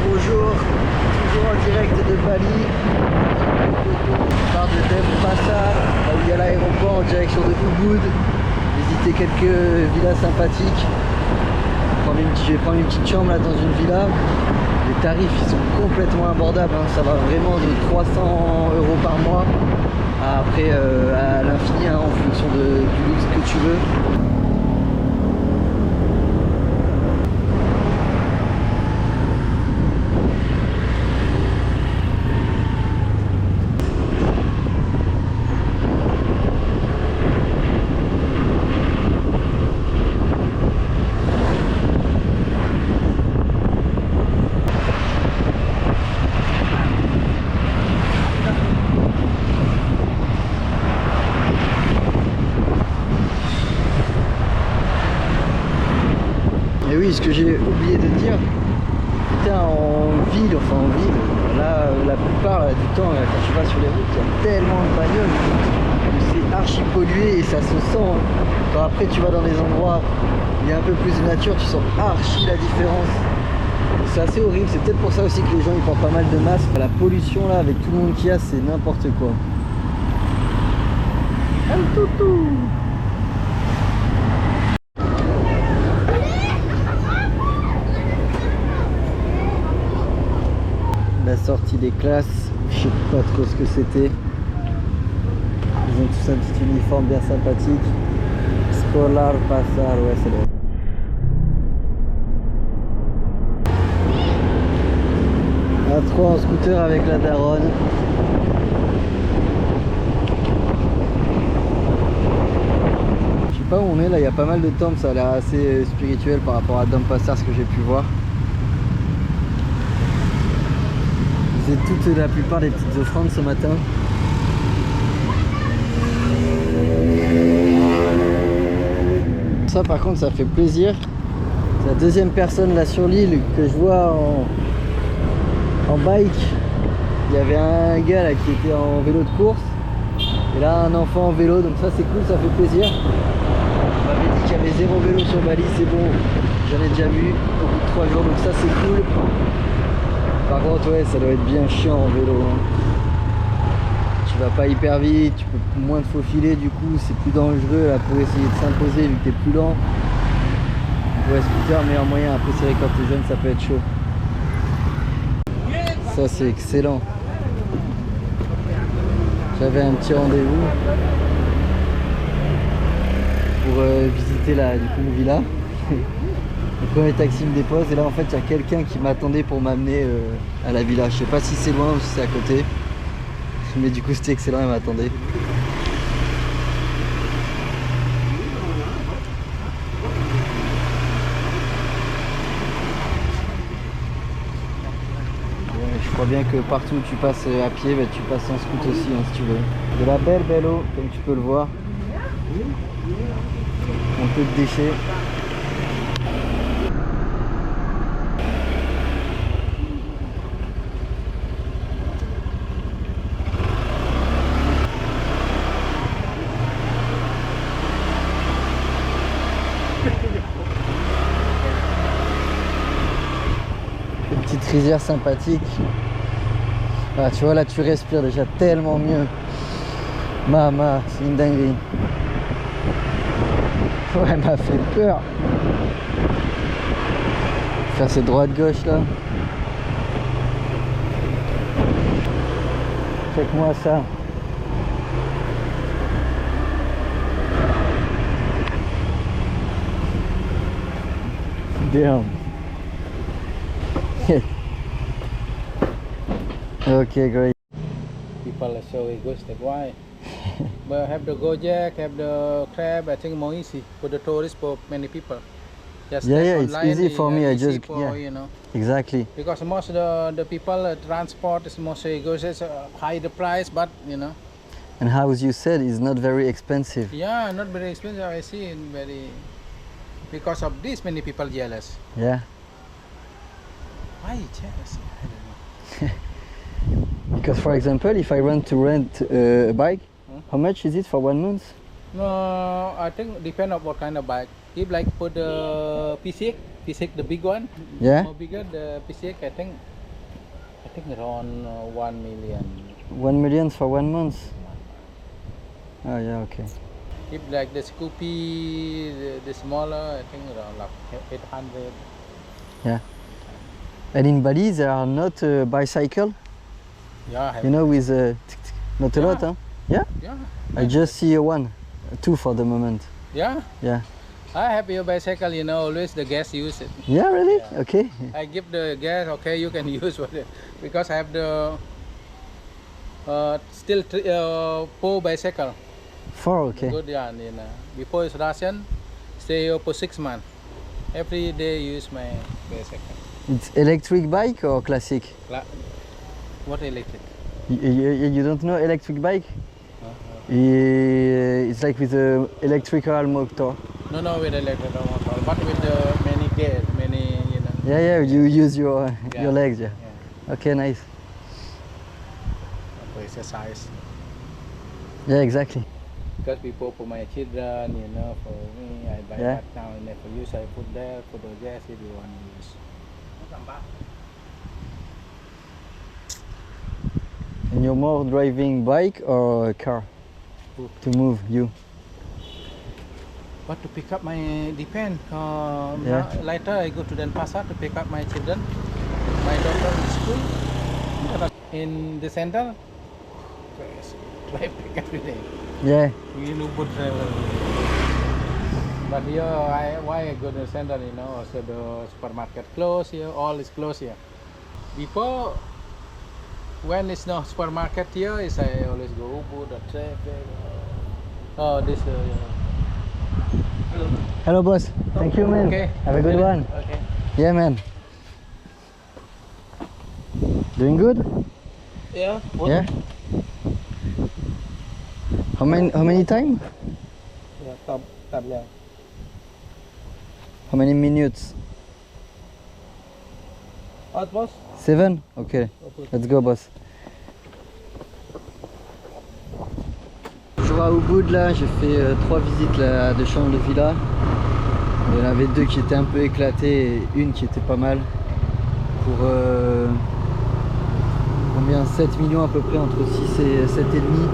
bonjour, toujours en direct de Bali. On part de Denpasar, là où il y a l'aéroport en direction de Ubud. Visiter quelques villas sympathiques. Je vais prendre une petite chambre là dans une villa. Les tarifs ils sont complètement abordables, hein. Ça va vraiment de 300 € par mois à après à l'infini, hein, en fonction du luxe que tu veux. Et oui, ce que j'ai oublié de dire, putain, en ville, là, la plupart du temps, quand tu vas sur les routes, il y a tellement de bagnoles que c'est archi pollué et ça se sent. Hein. Quand après tu vas dans des endroits où il y a un peu plus de nature, tu sens archi la différence. C'est assez horrible, c'est peut-être pour ça aussi que les gens ils portent pas mal de masques. La pollution là, avec tout le monde qu'il y a, c'est n'importe quoi. Un toutou. La sortie des classes, je sais pas trop ce que c'était. Ils ont tous un petit uniforme bien sympathique. Scholar Pasar, ouais c'est vrai. À 3 en scooter avec la daronne. Je sais pas où on est là, il y a pas mal de temples, ça a l'air assez spirituel par rapport à Denpasar, ce que j'ai pu voir. C'est toute la plupart des petites offrandes ce matin. Ça par contre ça fait plaisir. C'est la deuxième personne là sur l'île que je vois en bike. Il y avait un gars là qui était en vélo de course. Et là un enfant en vélo, donc ça c'est cool, ça fait plaisir. On m'avait dit qu'il y avait 0 vélo sur Bali, c'est bon. J'en ai déjà vu au bout de 3 jours, donc ça c'est cool. Par contre ouais, ça doit être bien chiant en vélo, hein. Tu vas pas hyper vite, tu peux moins te faufiler, du coup c'est plus dangereux là pour essayer de s'imposer vu que t'es plus lent. Ouais, scooter meilleur moyen, après c'est vrai quand t'es jeune ça peut être chaud. Ça c'est excellent. J'avais un petit rendez-vous pour visiter du coup une villa. Le premier taxi me dépose et là en fait il y a quelqu'un qui m'attendait pour m'amener à la villa. Je sais pas si c'est loin ou si c'est à côté. Mais du coup c'était excellent, il m'attendait. Je crois bien que partout où tu passes à pied, bah, tu passes en scoot aussi, hein, si tu veux. De la belle eau, comme tu peux le voir. Un peu de déchets. Une petite rizière sympathique. Ah, tu vois là tu respires déjà tellement mieux. Mama, c'est une dinguerie. Ouais, elle m'a fait peur. Faire cette droite-gauche là. Check-moi ça. Damn. Okay, great. People are so egoistic. Why? But have the Gojek, have the crab. I think more easy for the tourists, for many people. Just Yeah, it's online, easy for me. I easy just for, you know. Exactly. Because most of the people transport is most egoistic, high the price, but you know. And how as you said, it's not very expensive. Yeah, not very expensive. I see very. Because of this, many people jealous. Yeah. Why jealous? I don't know. Because for example, if I want to rent a bike, how much is it for 1 month? No, I think depend on what kind of bike. If like for the P6, the big one, Yeah? more bigger, the P6, I think around 1 million. 1 million for 1 month? Oh yeah, okay. If like the Scoopy, the smaller, I think around like 800. Yeah. And in Bali there are not bicycle, Yeah, you know, with not a lot, Yeah. huh? Yeah? yeah, I just see two for the moment. yeah. Yeah. I have your bicycle, you know, always the guests use it. Yeah, really? Yeah. Okay. I give the gas, okay, you can use it because I have the still 4 bicycle. 4, okay. Good, yeah. And then, before it's Russian, stay here for 6 months. Every day use my bicycle. It's electric bike or classic? What electric? You don't know electric bike? It's like with a electrical motor. No, with electric motor, but with the many gears, many, you know. Yeah, you use your legs, yeah. Yeah, Okay, nice. for exercise. Yeah, exactly. Because before for my children, you know, for me, I buy Yeah. that now and then for use, I put there for the gas if you want to use. And you're more driving bike or a car Who? to move you? But to pick up my depend. Yeah. Later I go to Denpasar to pick up my children, my daughter in school. In the center, drive pick every day. Yeah. We look good driver. But here, why I go to the center, you know, also the supermarket close here, all is closed here. Before, when it's no supermarket here, is I always go Ubud, the traffic. Oh, this. Hello. Hello, boss. Thank you, man. Okay. Have a good one. Okay. Yeah, man. Doing good? Yeah. Yeah. How many time? Yeah. Stop. Yeah. How many minutes? What boss? 7? Okay. Let's go, boss. Toujours à Ubud, là, j'ai fait 3 visites là, de chambres de villa. Il y en avait 2 qui étaient un peu éclatées et une qui était pas mal. Pour combien? 7 millions à peu près, entre 6 et 7,5.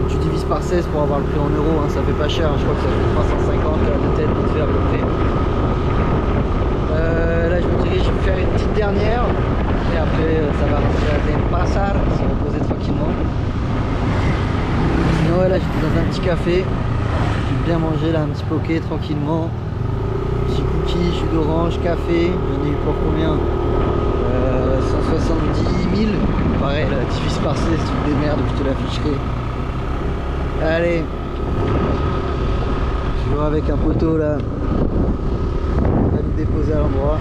Tu divises par 16 pour avoir le prix en euros, hein, ça fait pas cher, hein, je crois que ça fait 350 de tête vite fait à peu près. Là je me dirige, je vais faire une petite dernière et après ça va rentrer à Denpasar, ça va poser tranquillement. Sinon ouais, là j'étais dans un petit café, j'ai bien mangé là, un petit poké tranquillement. Petit cookie, jus d'orange, café, j'en ai eu pour combien 170 000. Pareil là, divise par 16, truc de merde, je te l'afficherai. Allez, toujours avec un poteau là, on va nous déposer à l'endroit.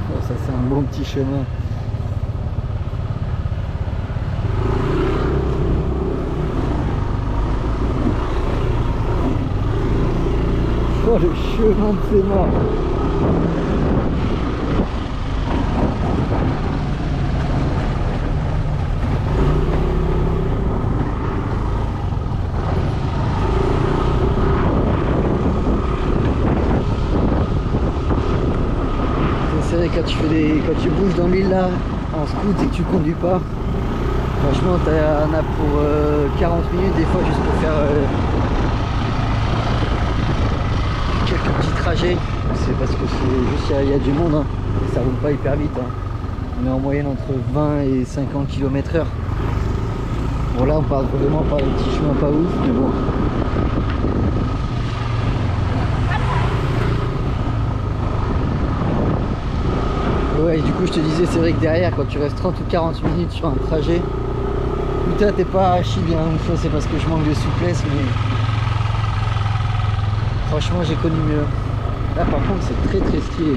Oh, ça c'est un bon petit chemin. Oh le chemin de ces morts. C'est vrai, quand tu bouges dans l'île là en scoot et que tu conduis pas, franchement t'en as pour 40 minutes des fois juste pour faire quelques petits trajets. C'est parce que c'est juste il y a du monde, hein, et ça roule pas hyper vite, hein. On est en moyenne entre 20 et 50 km/h. Bon là on parle vraiment par des petits chemins pas ouf, mais bon. Ouais, du coup je te disais, c'est vrai que derrière quand tu restes 30 ou 40 minutes sur un trajet, putain t'es pas archi bien, ça c'est parce que je manque de souplesse, mais franchement j'ai connu mieux. Là par contre c'est très très stylé.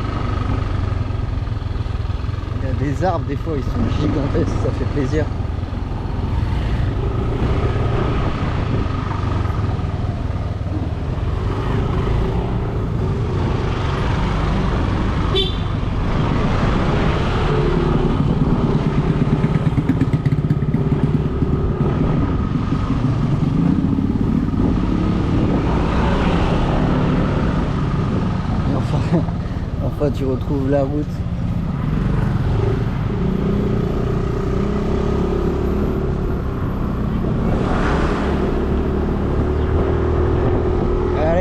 Il y a des arbres des fois, ils sont gigantesques, ça fait plaisir. Enfin, tu retrouves la route.